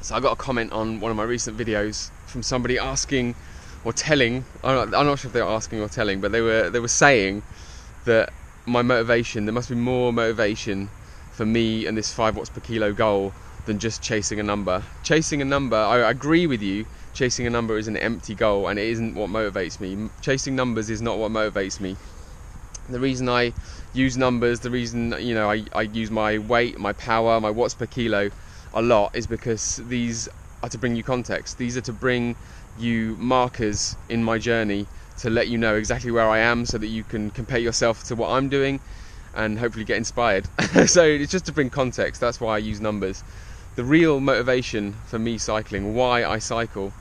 So I got a comment on one of my recent videos from somebody asking or telling, I'm not sure if they were asking or telling, but they were saying that my motivation, there must be more motivation for me and this 5 watts per kilo goal than just chasing a number. Chasing a number, I agree with you, chasing a number is an empty goal and it isn't what motivates me. Chasing numbers is not what motivates me. The reason I use numbers, the reason I use my weight, my power, my watts per kilo a lot is because these are to bring you context. These are to bring you markers in my journey to let you know exactly where I am so that you can compare yourself to what I'm doing and hopefully get inspired. So it's just to bring context. That's why I use numbers. The real motivation for me cycling, why I cycle,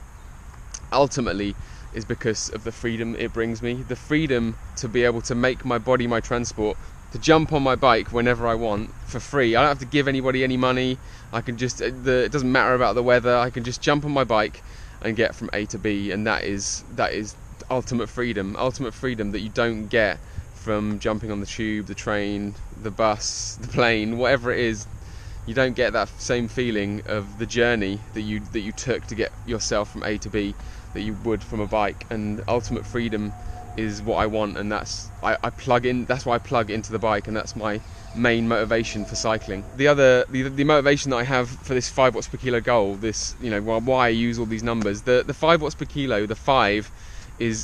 ultimately is because of the freedom it brings me. The freedom to be able to make my body my transport, to jump on my bike whenever I want for free. I don't have to give anybody any money. I can just, it doesn't matter about the weather. I can just jump on my bike and get from A to B, and that is ultimate freedom that you don't get from jumping on the tube, the train, the bus, the plane, whatever it is. You don't get that same feeling of the journey that you took to get yourself from A to B that you would from a bike. And ultimate freedom is what I want, and that's why I plug into the bike, and that's my main motivation for cycling. The motivation that I have for this 5 watts per kilo goal, this, why I use all these numbers, the 5 watts per kilo, the 5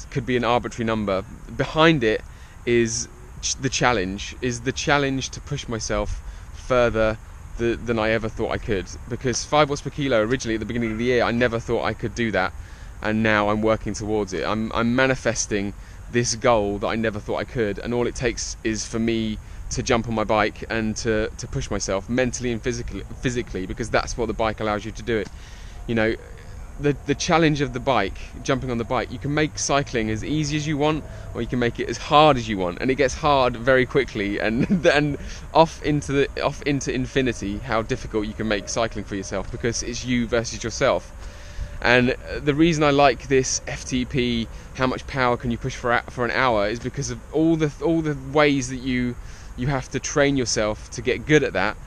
could be an arbitrary number. Behind it is the challenge to push myself further than I ever thought I could. Because 5 watts per kilo, originally at the beginning of the year, I never thought I could do that, and now I'm working towards it. I'm manifesting this goal that I never thought I could, and all it takes is for me to jump on my bike and to push myself mentally and physically, because that's what the bike allows you to do it. The challenge of the bike, jumping on the bike, you can make cycling as easy as you want, or you can make it as hard as you want, and it gets hard very quickly, and then off into infinity how difficult you can make cycling for yourself, because it's you versus yourself. And the reason I like this FTP, how much power can you push for an hour, is because of all the ways that you have to train yourself to get good at that,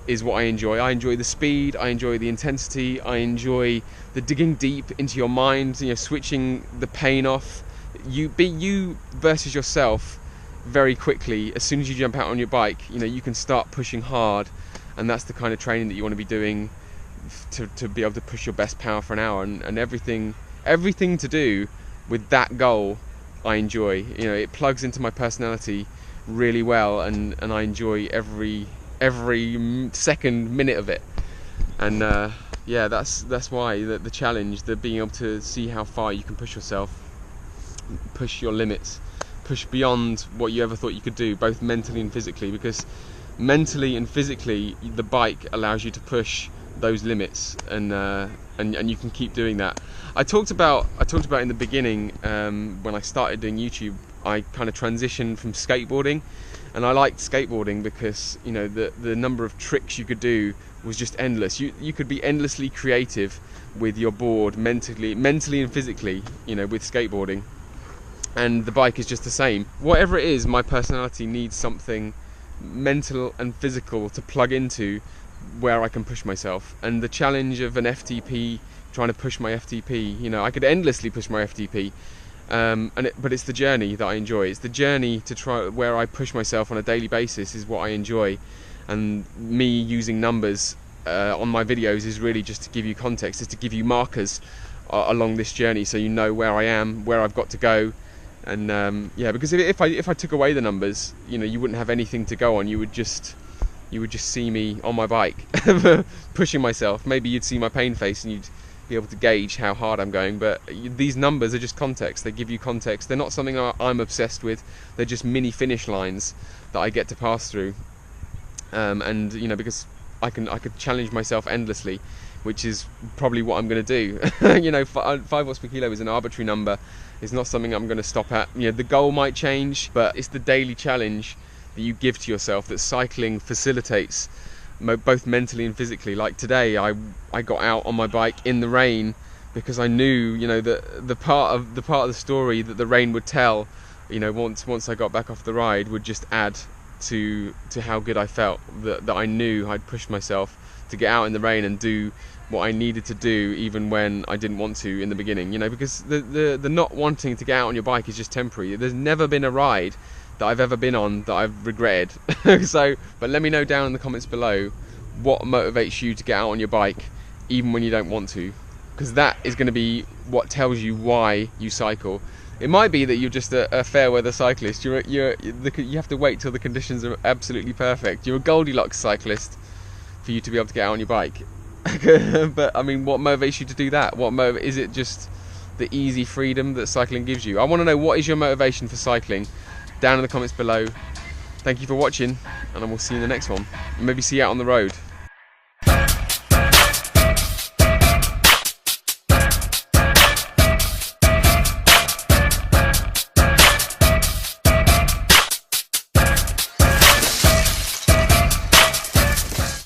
is what I enjoy. I enjoy the speed, I enjoy the intensity, I enjoy the digging deep into your mind, switching the pain off. You be you versus yourself very quickly. As soon as you jump out on your bike, you can start pushing hard, and that's the kind of training that you want to be doing to be able to push your best power for an hour, and everything to do with that goal I enjoy. It plugs into my personality really well, and I enjoy every second minute of it. And that's why the challenge, the being able to see how far you can push yourself, push your limits, push beyond what you ever thought you could do, both mentally and physically, because mentally and physically the bike allows you to push those limits, and you can keep doing that. I talked about in the beginning, when I started doing YouTube, I kind of transitioned from skateboarding, and I liked skateboarding because the number of tricks you could do was just endless. You could be endlessly creative with your board, mentally and physically, with skateboarding. And the bike is just the same. Whatever it is, my personality needs something mental and physical to plug into where I can push myself. And the challenge of an FTP, trying to push my FTP, I could endlessly push my FTP, but it's the journey that I enjoy. It's the journey to try where I push myself on a daily basis is what I enjoy. And me using numbers on my videos is really just to give you context, is to give you markers along this journey, so you know where I am, where I've got to go. And because if I took away the numbers, you wouldn't have anything to go on. You would just see me on my bike pushing myself. Maybe you'd see my pain face and you'd be able to gauge how hard I'm going. But these numbers are just context. They give you context. They're not something I'm obsessed with. They're just mini finish lines that I get to pass through. Because I could challenge myself endlessly, which is probably what I'm going to do. 5 watts per kilo is an arbitrary number. It's not something I'm going to stop at. The goal might change, but it's the daily challenge that you give to yourself that cycling facilitates, both mentally and physically. Like today, I got out on my bike in the rain because I knew, that the part of the story that the rain would tell, once I got back off the ride, would just add to how good I felt. That I knew I'd pushed myself to get out in the rain and do what I needed to do, even when I didn't want to in the beginning, you know, because the not wanting to get out on your bike is just temporary. There's never been a ride that I've ever been on that I've regretted. So, but let me know down in the comments below what motivates you to get out on your bike even when you don't want to, because that is going to be what tells you why you cycle. It might be that you're just a fair weather cyclist. You have to wait till the conditions are absolutely perfect. You're a Goldilocks cyclist for you to be able to get out on your bike. But I mean, what motivates you to do that? Is it just the easy freedom that cycling gives you? I want to know, what is your motivation for cycling? Down in the comments below. Thank you for watching, and I will see you in the next one. Maybe see you out on the road.